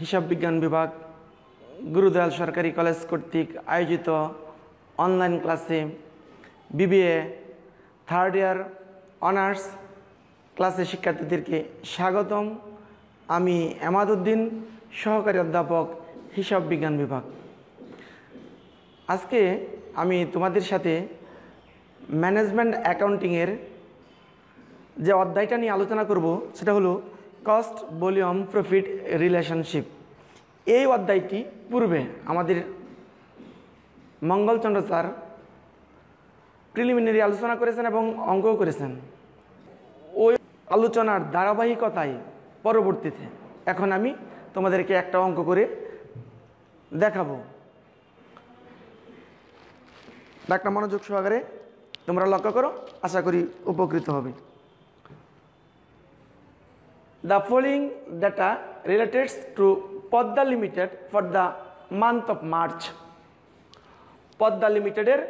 হিসাব বিজ্ঞান বিভাগ গুরুদয়াল সরকারি কলেজ কর্তৃক আয়োজিত অনলাইন ক্লাসে বিবিএ থার্ড ইয়ার অনার্স ক্লাসে শিক্ষার্থীদেরকে স্বাগতম। আমি এমাদউদ্দিন, সহকারী অধ্যাপক, হিসাব বিজ্ঞান বিভাগ। আজকে আমি তোমাদের সাথে ম্যানেজমেন্ট অ্যাকাউন্টিংয়ের যে অধ্যায়টা নিয়ে আলোচনা করব সেটা হলো কস্ট, ভলিউম, প্রফিট রিলেশনশিপ। এই অধ্যায়টি পূর্বে আমাদের মঙ্গলচন্দ্র স্যার প্রিলিমিনারি আলোচনা করেছেন এবং অঙ্কও করেছেন। ওই আলোচনার ধারাবাহিকতায় পরবর্তীতে এখন আমি তোমাদেরকে একটা অঙ্ক করে দেখাবো। একটা মনোযোগ সহকারে তোমরা লক্ষ্য করো, আশা করি উপকৃত হবে। The following data relates to Podda Limited for the month of March. Podda Limited এর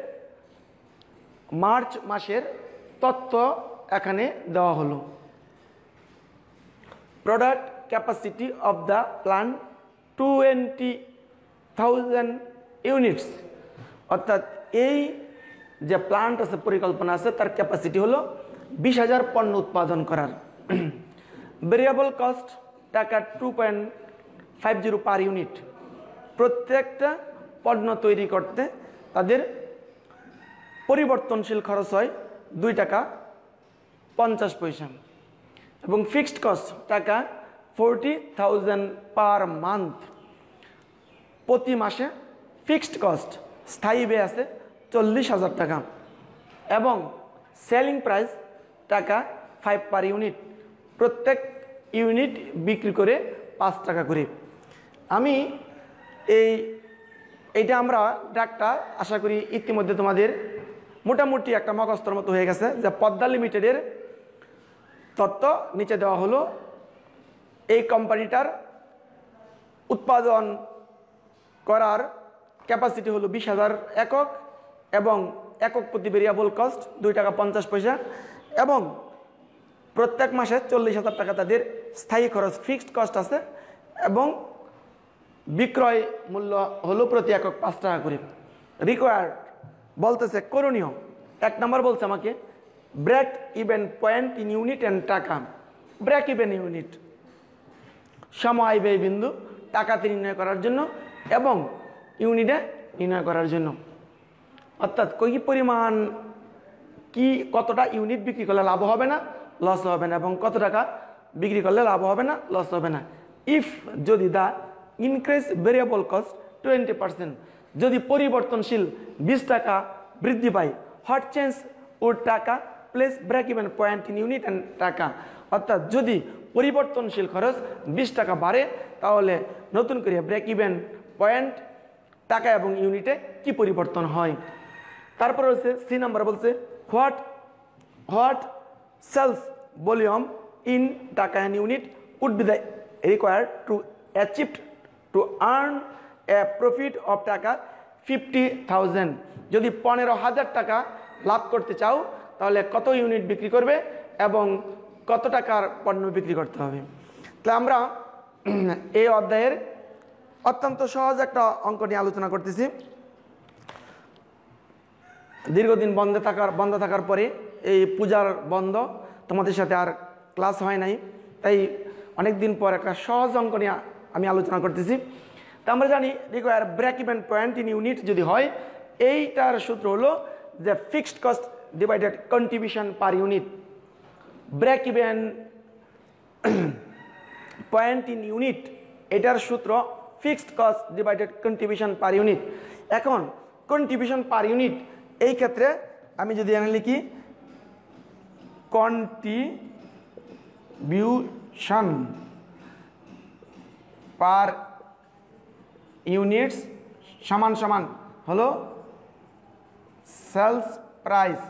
মার্চ মাসের তথ্য এখানে দেওয়া হলো। Product capacity of the plant 20,000 units, অর্থাৎ এই যে প্ল্যান্ট আছে, পরিকল্পনা আছে, তার ক্যাপাসিটি হলো 20,000 পণ্য উৎপাদন করার। ভেরিয়েবল কস্ট টাকা 2.50 পার ইউনিট। প্রত্যেকটা পণ্য তৈরি করতে তাদের পরিবর্তনশীল খরচ হয় 2 টাকা 50 পয়সা এবং ফিক্সড কস্ট টাকা 40,000 পার মান্থ। প্রতি মাসে ফিক্সড কস্ট স্থায়ী ব্যয় আছে 40,000 টাকা এবং সেলিং প্রাইস টাকা 5 পার ইউনিট। প্রত্যেক ইউনিট বিক্রি করে 5 টাকা করে। আমি এইটা আমরা ডাকটা আশা করি ইতিমধ্যে তোমাদের মোটামুটি একটা মগস্তর মতো হয়ে গেছে যে পদ্মা লিমিটেডের তথ্য নিচে দেওয়া হলো। এই কোম্পানিটার উৎপাদন করার ক্যাপাসিটি হলো 20,000 একক এবং একক প্রতি ভেরিয়েবল কস্ট 2 টাকা 50 পয়সা এবং প্রত্যেক মাসে 40,000 টাকা তাদের স্থায়ী খরচ ফিক্সড কস্ট আছে এবং বিক্রয় মূল্য হলো প্রতি একক 5 টাকা করে। রিকোয়ার্ড বলতেছে করণীয়, 1 নম্বর বলছে আমাকে break even point in unit and taka. Break even unit সময় ব্যয় বিন্দু টাকাতে নির্ণয় করার জন্য এবং ইউনিটে নির্ণয় করার জন্য, অর্থাৎ কী পরিমাণ কতটা ইউনিট বিক্রি করলে লাভ হবে না, লস হবে না, এবং কত টাকা বিক্রি করলে লাভ হবে না, লস হবে না। ইফ যদি দা ইনক্রিজ ভেরিয়েবল কস্ট 20%, যদি পরিবর্তনশীল 20 টাকা বৃদ্ধি পায়, হট চেঞ্জ ও টাকা place break even point in unit and taka, অর্থাৎ যদি পরিবর্তনশীল খরচ 20 টাকা বাড়ে তাহলে নতুন করে ব্রেক ইভেন পয়েন্ট টাকা এবং ইউনিটে কি পরিবর্তন হয়। তারপর হচ্ছে সি নাম্বার বলছে what sales volume in taka and unit would be the required to achieve to earn a profit of taka 50,000। যদি 15,000 টাকা লাভ করতে চাও তাহলে কত ইউনিট বিক্রি করবে এবং কত টাকার পণ্য বিক্রি করতে হবে। তাহলে আমরা এই অধ্যায়ের অত্যন্ত সহজ একটা অঙ্ক নিয়ে আলোচনা করতেছি। দীর্ঘদিন বন্ধ থাকার পরে এই পূজার বন্ধ, তোমাদের সাথে আর ক্লাস হয় নাই, তাই অনেক দিন পর একটা সহজ অঙ্ক নিয়ে আমি আলোচনা করতেছি। তা আমরা জানি require break even point in unit যদি হয়, এইটার সূত্র হলো যে fixed cost divided contribution per unit. Break even point in unit এটার সূত্র fixed cost divided contribution per unit. এখন কন্ট্রিবিউশন পার ইউনিট এই ক্ষেত্রে আমি যদি এখানে লিখি কন্ট্রিবিউশন পার ইউনিটস সমান সমান হলো sales price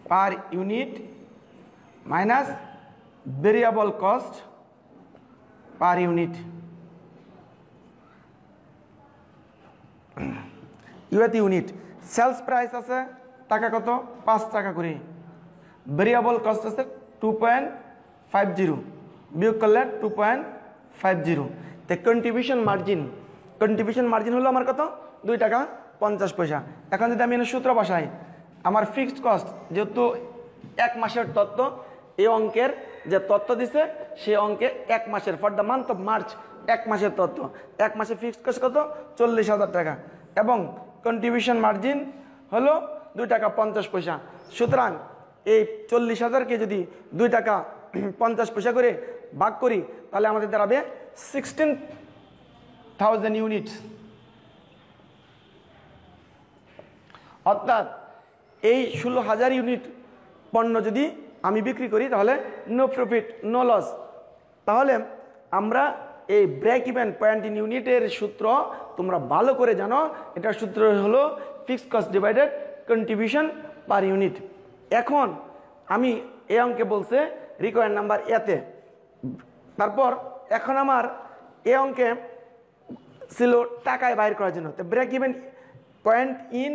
per unit minus variable cost per unit. Unit sales price আছে টাকা কত 5 টাকা করে, ভেরিয়েবল কস্ট আছে 2.50 বিয়োগ করলে 2.50। তো কন্ট্রিবিউশন মার্জিন হলো আমার কত 2 টাকা 50 পয়সা। এখন যদি আমি সূত্র বসাই, আমার ফিক্সড কস্ট যেহেতু 1 মাসের তত্ত্ব, এই অঙ্কের যে তত্ত্ব দিছে সেই অঙ্কে 1 মাসের for the month of March 1 মাসের তত্ত্ব, 1 মাসে ফিক্সড কস্ট কত 40,000 টাকা এবং কন্ট্রিবিউশন মার্জিন হলো 2 টাকা 50 পয়সা। সুতরাং এই 40,000কে যদি 2 টাকা 50 পয়সা করে ভাগ করি তাহলে আমাদের দাঁড়াবে 16,000 ইউনিটস। অর্থাৎ এই 16,000 ইউনিট পণ্য যদি আমি বিক্রি করি তাহলে নো প্রফিট নো লস। তাহলে আমরা এই ব্রেক ইভেন পয়েন্ট ইন ইউনিটের সূত্র তোমরা ভালো করে জানো। এটার সূত্র হলো fixed cost divided contribution per unit. এখন আমি এই অঙ্কে বলছে রিকোয়ার্ড নাম্বার এতে, তারপর এখন আমার এই অঙ্কে ছিল টাকায় বাইর করার জন্য। তো ব্রেক ইভেন পয়েন্ট ইন,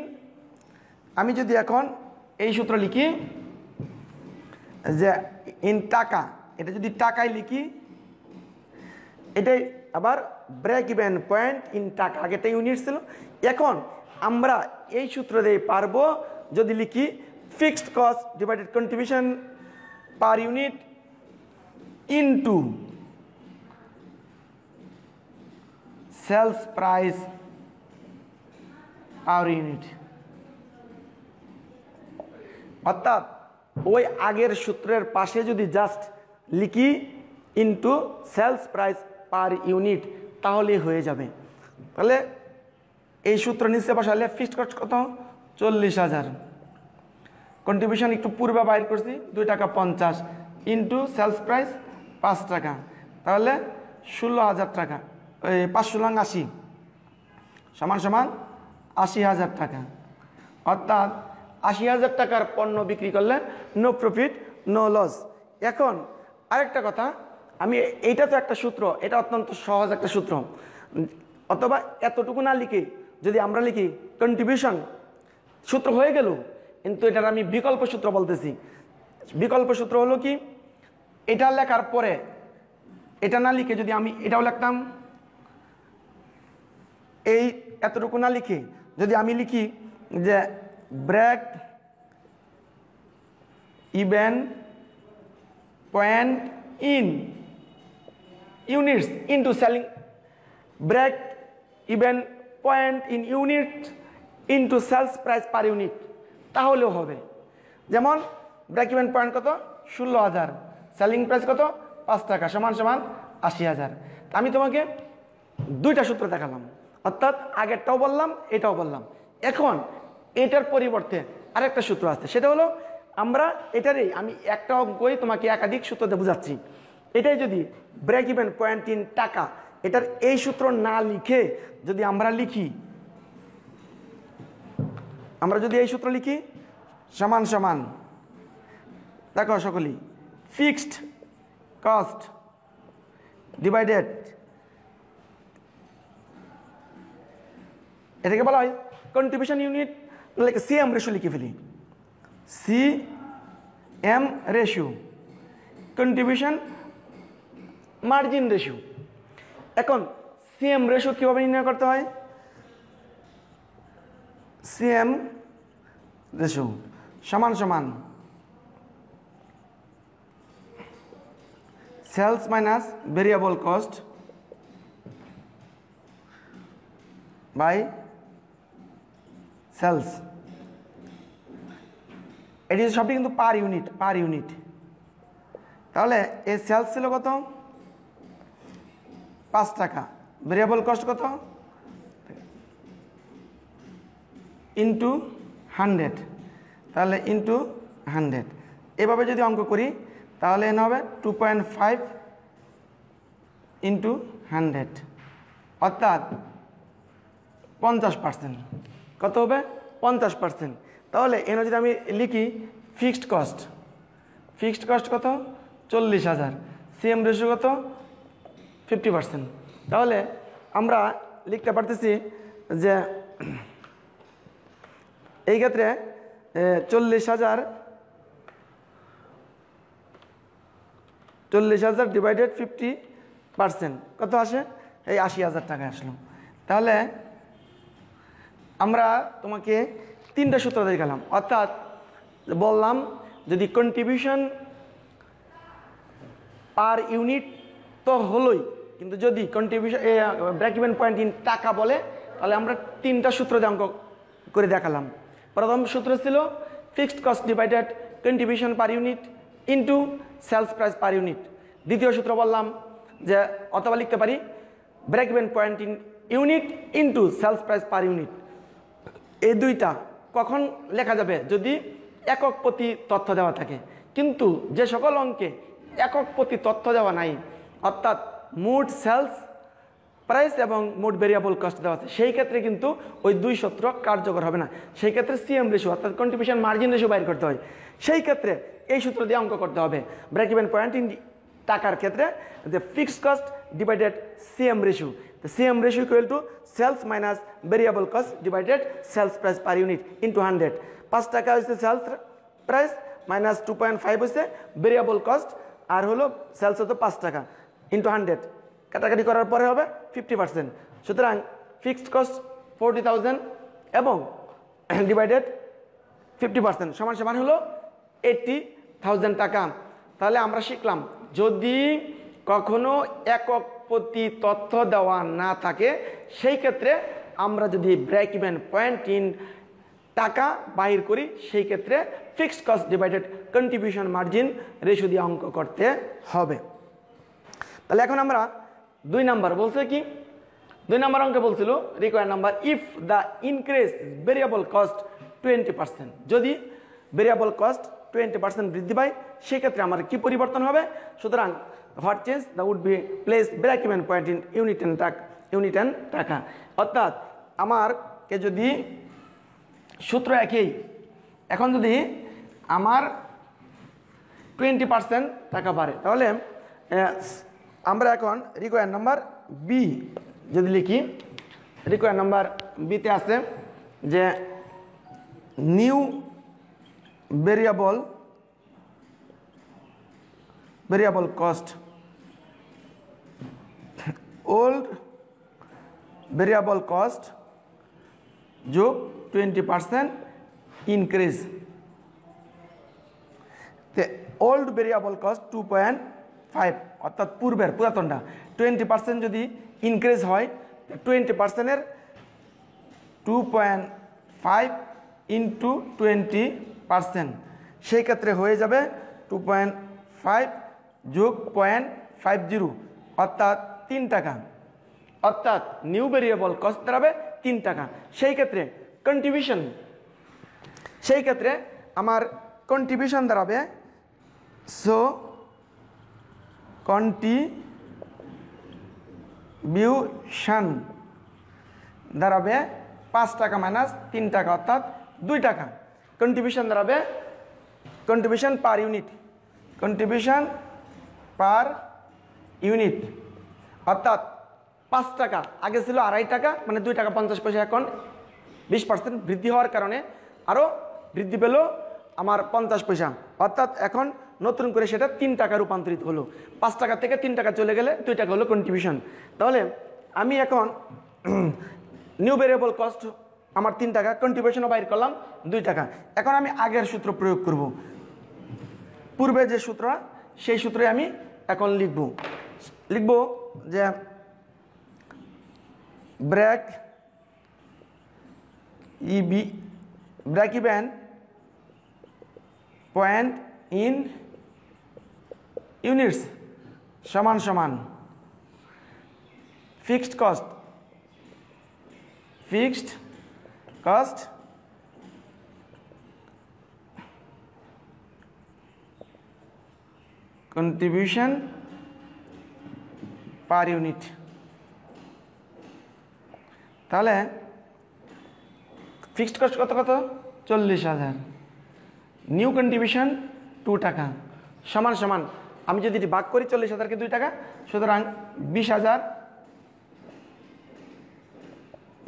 আমি যদি এখন এই সূত্র লিখি যে ইন টাকা, এটা যদি টাকায় লিখি এটাই আবার ব্রেক ইভেন পয়েন্ট ইন টাকা, আগেটা ইউনিট ছিল। এখন আমরা এই সূত্র দিয়ে পারবো যদি লিখি fixed cost divided contribution per unit into sales price per unit. অর্থাৎ ওই আগের সূত্রের পাশে যদি জাস্ট লিখি into sales price per unit তাহলেই হয়ে যাবে। তাহলে এই সূত্র নিচে বসালে ফিক্সড কস্ট কত 40,000, কন্ট্রিবিউশন একটু পূর্বে বাইর করছি 2 টাকা 50 ইনটু সেলস প্রাইস 5 টাকা, তাহলে 16,000 টাকা, 580 সমান সমান 80,000 টাকা। অর্থাৎ 80,000 টাকার পণ্য বিক্রি করলে নো প্রফিট নো লস। এখন আরেকটা কথা, আমি এইটা তো একটা সূত্র, এটা অত্যন্ত সহজ একটা সূত্র, অথবা এতটুকু না লিখে যদি আমরা লিখি কন্ট্রিবিউশন, সূত্র হয়ে গেল, কিন্তু এটার আমি বিকল্প সূত্র বলতেছি। বিকল্প সূত্র হলো কি, এটা লেখার পরে এটা না লিখে যদি আমি এটাও লিখতাম, এই এতটুকু না লিখে যদি আমি লিখি যে break even point in units into selling, break even point in unit into sales price per unit, তাহলেও হবে। যেমন ব্রেক ইভেন পয়েন্ট কত 16,000, সেলিং প্রাইস কত 5 টাকা সমান সমান 80,000। আমি তোমাকে দুইটা সূত্র দেখালাম, অর্থাৎ আগেরটাও বললাম এটাও বললাম। এখন এটার পরিবর্তে আরেকটা সূত্র আসছে, সেটা হলো আমরা এটারই আমি একটা অঙ্কই তোমাকে একাধিক সূত্র দিয়ে বুঝাচ্ছি। এটাই যদি ব্রেক ইভেন পয়েন্ট ইন টাকা, এটার এই সূত্র না লিখে যদি আমরা লিখি, আমরা যদি এই সূত্র লিখি সমান সমান, দেখো সকলেই, ফিক্সড কস্ট ডিভাইডেড, এটাকে বলা হয় contribution unit, like CM ratio লিখে ফেলি, CM ratio, contribution margin ratio. এখন সিএম রেশিও কীভাবে নির্ণয় করতে হয়, সিএম রেশিও সমান সমান sales minus variable cost by sales. এটি সবই কিন্তু পার ইউনিট। তাহলে এই সেলস ছিল কত 5 টাকা, ভেরিয়েবল কস্ট কত ইন্টু 100, তাহলে ইন্টু 100। এভাবে যদি অঙ্ক করি তাহলে এনে হবে 2.5 ইন্টু 100, অর্থাৎ 50%। কত হবে 50%। তাহলে এনে যদি আমি লিখি ফিক্সড কস্ট কত 40,000, সিএম রেশিও কত 50%। তাহলে আমরা লিখতে পারতেছি যে এই ক্ষেত্রে 40,000 40,000 ডিভাইডেড 50%, কত আসে? এই 80,000 টাকা আসলো। তাহলে আমরা তোমাকে 3টা সূত্র দেখালাম, অর্থাৎ বললাম যদি কন্ট্রিবিউশন পার ইউনিট তো হলোই, কিন্তু যদি contribution break even point in taka বলে, তাহলে আমরা 3টা সূত্র দিয়ে অঙ্ক করে দেখালাম। প্রথম সূত্র ছিল fixed cost divided contribution per unit into sales price per unit. দ্বিতীয় সূত্র বললাম যে অথবা লিখতে পারি break even point in unit into sales price per unit. এই দুইটা কখন লেখা যাবে? যদি একক প্রতি তথ্য দেওয়া থাকে। কিন্তু যে সকল অঙ্কে একক প্রতি তথ্য দেওয়া নাই, অর্থাৎ মোট সেলস প্রাইস এবং মোট ভেরিয়েবল কস্ট দেওয়া আছে, সেই ক্ষেত্রে কিন্তু ওই দুই সূত্র কার্যকর হবে না। সেই ক্ষেত্রে সিএম রেশিও অর্থাৎ কন্ট্রিবিউশন মার্জিন রেশিও বাইর করতে হয়। সেই ক্ষেত্রে এই সূত্র দিয়ে অঙ্ক করতে হবে। ব্রেক ইভেন পয়েন্ট ইন টাকার ক্ষেত্রে যে fixed cost divided CM ratio, the CM ratio equal to sales minus variable cost divided sales price per unit into 100। 5 টাকা হচ্ছে সেলস প্রাইস মাইনাস 2.5 হচ্ছে ভেরিয়েবল কস্ট, আর হলো সেলস হতো 5 টাকা ইন্টু 100, কাটাকাটি করার পরে হবে 50%। সুতরাং ফিক্সড কস্ট 40,000 এবং ডিভাইডেড 50% সমান সমান হলো 80,000 টাকা। তাহলে আমরা শিখলাম যদি কখনো একক প্রতি তথ্য দেওয়া না থাকে, সেই ক্ষেত্রে আমরা যদি ব্রেক ইভেন পয়েন্ট ইন টাকা বাহির করি, সেই ক্ষেত্রে fixed cost divided contribution margin ratio দিয়ে অঙ্ক করতে হবে। তাহলে এখন আমরা 2 নাম্বার বলছে কি, 2 নাম্বার অঙ্কে বলছিল required number if the increase variable cost 20%, যদি ভেরিয়েবল কস্ট 20% বৃদ্ধি পায়, সেক্ষেত্রে আমার কি পরিবর্তন হবে? সুতরাং what change that would be place break even point in unit and টাকা। অর্থাৎ আমারকে যদি সূত্র একই, এখন যদি আমার 20% টাকা বাড়ে, তাহলে আমরা এখন রিকোয়ার্ড নাম্বার বি যদি লিখি, রিকোয়ার্ড নাম্বার বিতে আছে যে new variable cost old variable cost যোগ 20% ইনক্রিজ। ওল্ড ভেরিয়েবল কস্ট 2.5, অর্থাৎ পূর্বের পুরাতনটা 20% যদি ইনক্রিজ হয়, 20%-এর 2.5 ইন্টু 20%, সেই ক্ষেত্রে হয়ে যাবে 2.5 যোগ 0.50, অর্থাৎ 3 টাকা। অর্থাৎ নিউ ভেরিয়েবল কস্ট দাঁড়াবে 3 টাকা। সেই ক্ষেত্রে কন্ট্রিবিউশন, সেই ক্ষেত্রে আমার কন্ট্রিবিউশন দাঁড়াবে, সো কন্ট্রিবিউশন দাঁড়াবে 5 টাকা মাইনাস 3 টাকা, অর্থাৎ 2 টাকা। কন্ট্রিবিউশন দাঁড়াবে contribution per unit, contribution per unit, অর্থাৎ 5 টাকা আগে ছিল 2.5 টাকা, মানে 2 টাকা 50 পয়সা, এখন 20% বৃদ্ধি হওয়ার কারণে আরও বৃদ্ধি পেল আমার 50 পয়সা, অর্থাৎ এখন নতুন করে সেটা 3 টাকা রূপান্তরিত হলো। 5 টাকা থেকে 3 টাকা চলে গেলে 2 টাকা হলো কন্ট্রিবিউশন। তাহলে আমি এখন নিউ ভেরিয়েবল কস্ট আমার 3 টাকা, কন্ট্রিবিউশনও বাইর করলাম 2 টাকা। এখন আমি আগের সূত্র প্রয়োগ করব, পূর্বে যে সূত্র সেই সূত্রে আমি এখন লিখব যে break even point in units সমান সমান fixed cost contribution per unit. তাহলে ফিক্সড কস্ট কত 40,000, নিউ কন্ট্রিবিউশন 2 টাকা সমান সমান, আমি যদি ভাগ করি 40,000কে 2 টাকা, সুতরাং 20,000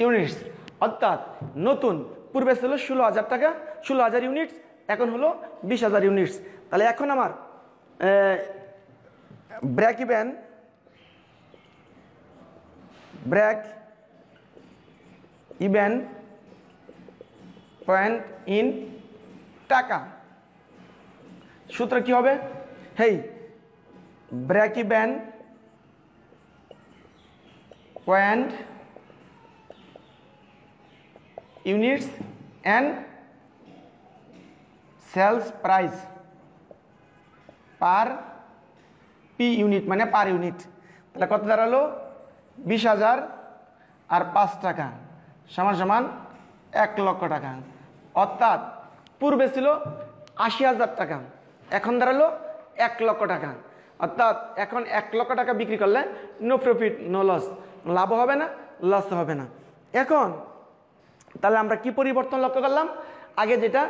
ইউনিটস, অর্থাৎ নতুন পূর্বে ছিল 16,000 টাকা, 16,000 ইউনিটস, এখন হলো 20,000 ইউনিটস। তাহলে এখন আমার ব্রেক ইভেন পয়েন্ট ইন টাকা। সূত্র কি হবে? Hey, break even point units and sales price per P unit, মানে পার ইউনিট। তাহলে কত দাঁড়ালো? 20,000 আর 5 টাকা সমান সমান 1 লক্ষ টাকা। অর্থাৎ পূর্বে ছিল 80,000 টাকা, এখন দাঁড়ালো 1 লক্ষ টাকা। অর্থাৎ এখন 1 লক্ষ টাকা বিক্রি করলে নো প্রফিট নো লস, লাভ হবে না, লস হবে না। এখন তাহলে আমরা কি পরিবর্তন লক্ষ্য করলাম? আগে যেটা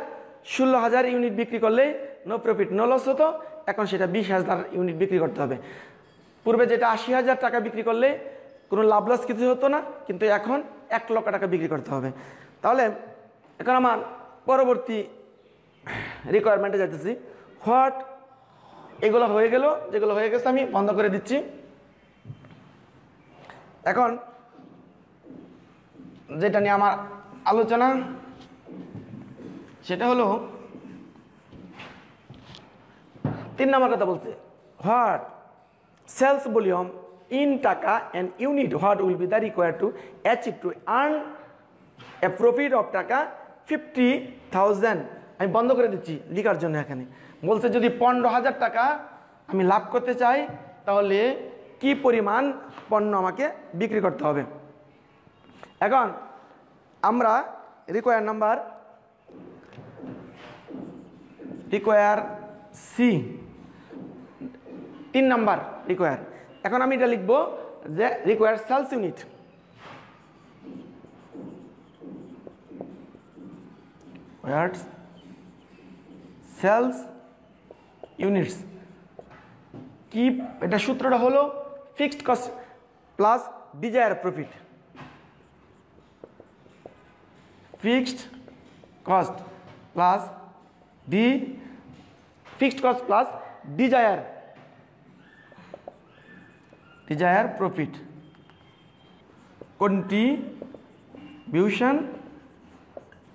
16,000 ইউনিট বিক্রি করলে নো প্রফিট নো লস হতো, এখন সেটা 20,000 ইউনিট বিক্রি করতে হবে। পূর্বে যেটা 80,000 টাকা বিক্রি করলে কোনো লাভ লস কিছু হতো না, কিন্তু এখন 1 লক্ষ টাকা বিক্রি করতে হবে। তাহলে এখন আমার পরবর্তী রিকোয়ারমেন্টে যাইতেছি। হোয়াট, এগুলো হয়ে গেল, যেগুলো হয়ে গেছে আমি বন্ধ করে দিচ্ছি। এখন যেটা নিয়ে আমার আলোচনা সেটা হলো 3 নম্বর কথা বলছে, what sales volume in taka and unit, what will be the required to achieve to earn a profit of taka 50,000। আমি বন্ধ করে দিচ্ছি লিখার জন্য। এখানে বলছে যদি 15,000 টাকা আমি লাভ করতে চাই তাহলে কি পরিমাণ পণ্য আমাকে বিক্রি করতে হবে। এখন আমরা require number require C 3 number require. এখন আমি এটা লিখবো যে require sales unit, sales units কি? এটা সূত্রটা হলো fixed cost plus desire profit. Fixed cost plus desire profit contribution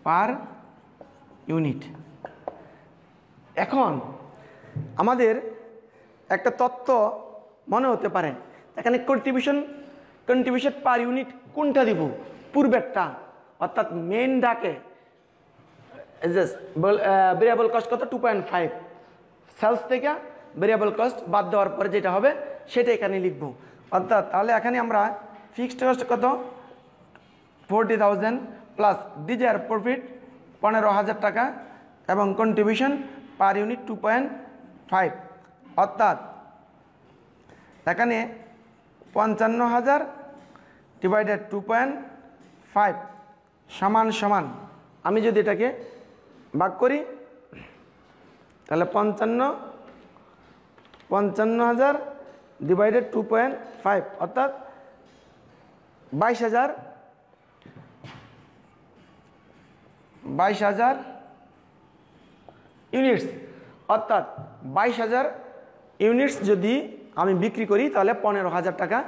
per unit. এখন আমাদের একটা তথ্য মনে হতে পারে, এখানে কন্ট্রিবিউশন পার ইউনিট কোনটা দিব? পূর্বেরটা, অর্থাৎ মেইন ডাকে ভেরিয়েবল কস্ট কত 2.5, সেলস থেকে ভেরিয়েবল কস্ট বাদ দেওয়ার পরে যেটা হবে সেটা এখানে লিখব। অর্থাৎ তাহলে এখানে আমরা ফিক্সড কস্ট কত 40,000 প্লাস ডিজায়ার প্রফিট 15,000 টাকা এবং কন্ট্রিবিউশন পার ইউনিট 2.5, অর্থাৎ এখানে 55,000 ডিভাইডেড 2.5 সমান সমান, আমি যদি এটাকে ভাগ করি তাহলে 55,000 ডিভাইডেড 2.5 অর্থাৎ 22,000 ইউনিটস। অর্থাৎ 22,000 ইউনিটস যদি আমি বিক্রি করি তাহলে 15,000 টাকা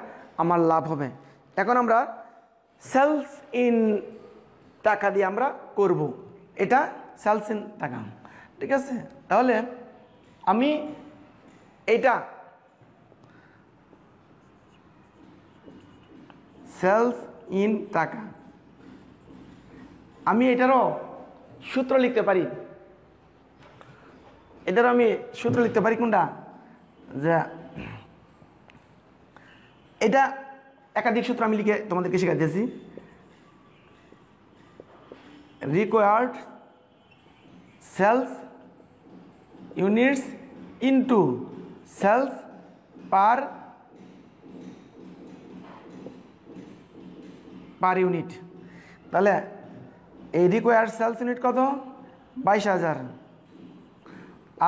আমার লাভ হবে। এখন আমরা সেলস ইন টাকা দিয়ে আমরা করব, এটা সেলস ইন টাকা, ঠিক আছে? তাহলে আমি এইটা সেলস ইন টাকা, আমি এটারও সূত্র লিখতে পারি। এটারও আমি সূত্র লিখতে পারি কোনটা? যে এটা একাধিক সূত্র আমি লিখে তোমাদেরকে শেখাতেছি। Required sales units into sales per unit. তাহলে এই রিকোয়ার্ড সেলস ইউনিট কত? 22,000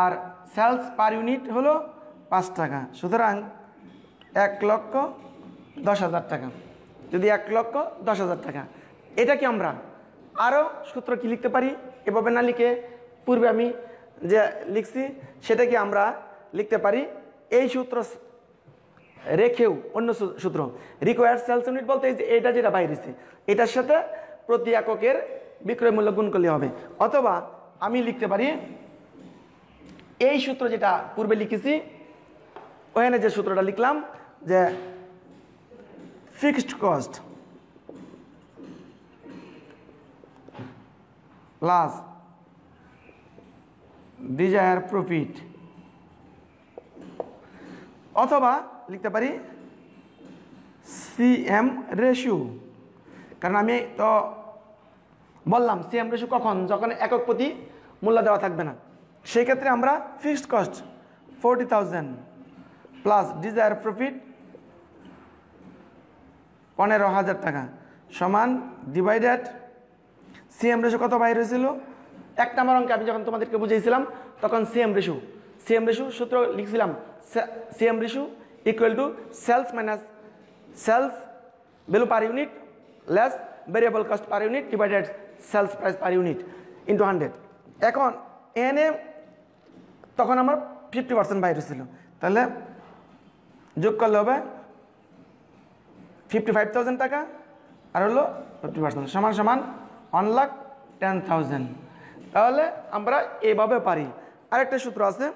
আর সেলস পার ইউনিট হলো 5 টাকা, সুতরাং 1,10,000 টাকা। যদি 1,10,000 টাকা, এটা কি আমরা আরও সূত্র কি লিখতে পারি? এভাবে না লিখে পূর্বে আমি যে লিখছি সেটা কি আমরা লিখতে পারি এই সূত্র রেখেও অন্য সূত্র রিকোয়ার্ড সেলস ইউনিট বলতে এই যে এটা যেটা বাইরেছে এটার সাথে প্রতি এককের বিক্রয় মূল্য গুণ করলে হবে। অথবা আমি লিখতে পারি এই সূত্র যেটা পূর্বে লিখেছি ওখানে যে সূত্রটা লিখলাম যে fixed cost plus desire profit, অথবা লিখতে পারি সিএম রেশিও। কারণ আমি তো বললাম সিএম রেশিও কখন, যখন একক প্রতি মূল্য দেওয়া থাকবে না, সেই ক্ষেত্রে আমরা fixed cost 40,000 plus desire profit 15,000 টাকা সমান ডিভাইডেড সিএম রেশিও কত বাইর হয়েছিল 1 নম্বর অঙ্কে আমি যখন তোমাদেরকে বুঝিয়েছিলাম তখন সিএম রেশিও সূত্র লিখছিলাম CM ratio equal to sales minus sales value per unit less variable cost per unit divided sales price per unit into 100। এখন এনে তখন আমার 50% বাইরে ছিল, তাহলে যোগ করলে হবে 55,000 টাকা আর হলো 50% সমান সমান 1,10,000। তাহলে আমরা এভাবে পারি। আরেকটা সূত্র আছে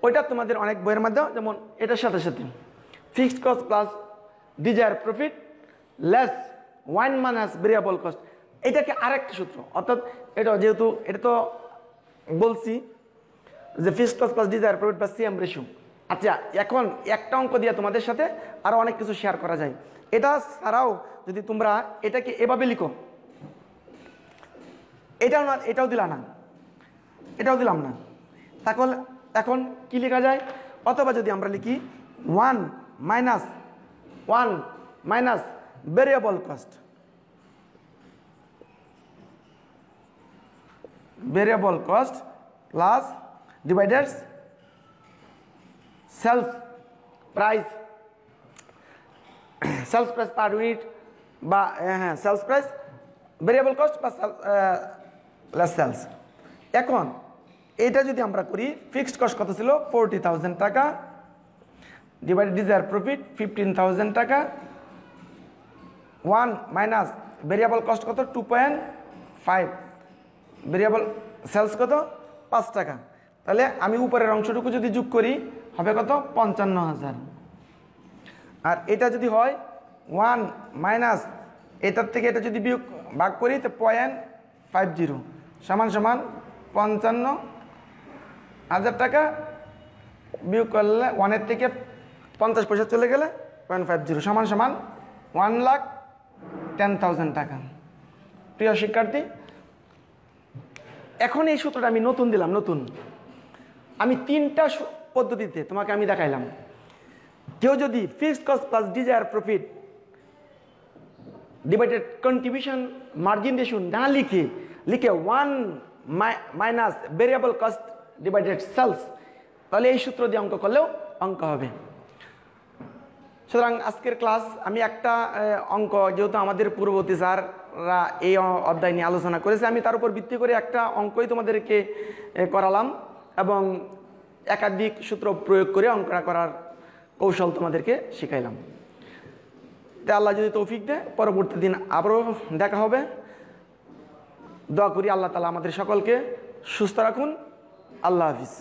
ওইটা তোমাদের অনেক বইয়ের মধ্যে, যেমন এটার সাথে সাথে fixed cost plus desire profit less 1 minus variable cost, এটাকে আরেকটা সূত্র। অর্থাৎ এটা যেহেতু এটা তো বলছি যে fixed cost plus desire profit plus CM ratio. আচ্ছা, এখন একটা অঙ্ক দিয়ে তোমাদের সাথে আরও অনেক কিছু শেয়ার করা যায়। এটা ছাড়াও যদি তোমরা এটাকে এভাবে লিখো, এটাও না এটাও দিলাম না, তাহলে এখন কি লেখা যায়? অথবা যদি আমরা লিখি 1 minus variable cost plus divided sales price per unit বা সেলস প্রাইস ভেরিয়েবল কস্ট বা লেস সেলস। এখন এটা যদি আমরা করি ফিক্সড কস্ট কত ছিল 40,000 টাকা ডিভাইডেড ডিজায়ার প্রফিট 15,000 টাকা 1 মাইনাস ভেরিয়েবল কস্ট কত 2.5 ভেরিয়েবল সেলস কত 5 টাকা। তাহলে আমি উপরের অংশটুকু যদি যোগ করি হবে কত 55,000। আর এটা যদি হয় 1 মাইনাস এটার থেকে এটা যদি বিয়োগ ভাগ করি তো 0.50 সমান 55,000 টাকা বিয়োগ করলে 1-এর থেকে 50 পয়সা চলে গেলে 0.50 সমান 1,10,000 টাকা। প্রিয় শিক্ষার্থী, এখন এই সূত্রটা আমি নতুন দিলাম। আমি 3টা পদ্ধতিতে তোমাকে আমি দেখাইলাম। কেউ যদি fixed cost plus desire profit divided contribution margin ratio না লিখে 1 minus variable cost divided sales, তাহলে এই সূত্র দিয়ে অঙ্ক করলেও অঙ্ক হবে। সুতরাং আজকের ক্লাস আমি একটা অঙ্ক, যেহেতু আমাদের পূর্ববর্তী স্যাররা এই অধ্যায় নিয়ে আলোচনা করেছে, আমি তার উপর ভিত্তি করে একটা অঙ্কই তোমাদেরকে করালাম এবং একাধিক সূত্র প্রয়োগ করে অঙ্কটা করার কৌশল তোমাদেরকে শিখাইলাম। তাই আল্লাহ যদি তৌফিক দেয় পরবর্তী দিন আবারও দেখা হবে। দোয়া করি আল্লাহ তাআলা আমাদের সকলকে সুস্থ রাখুন। আল্লাহ হাফিজ।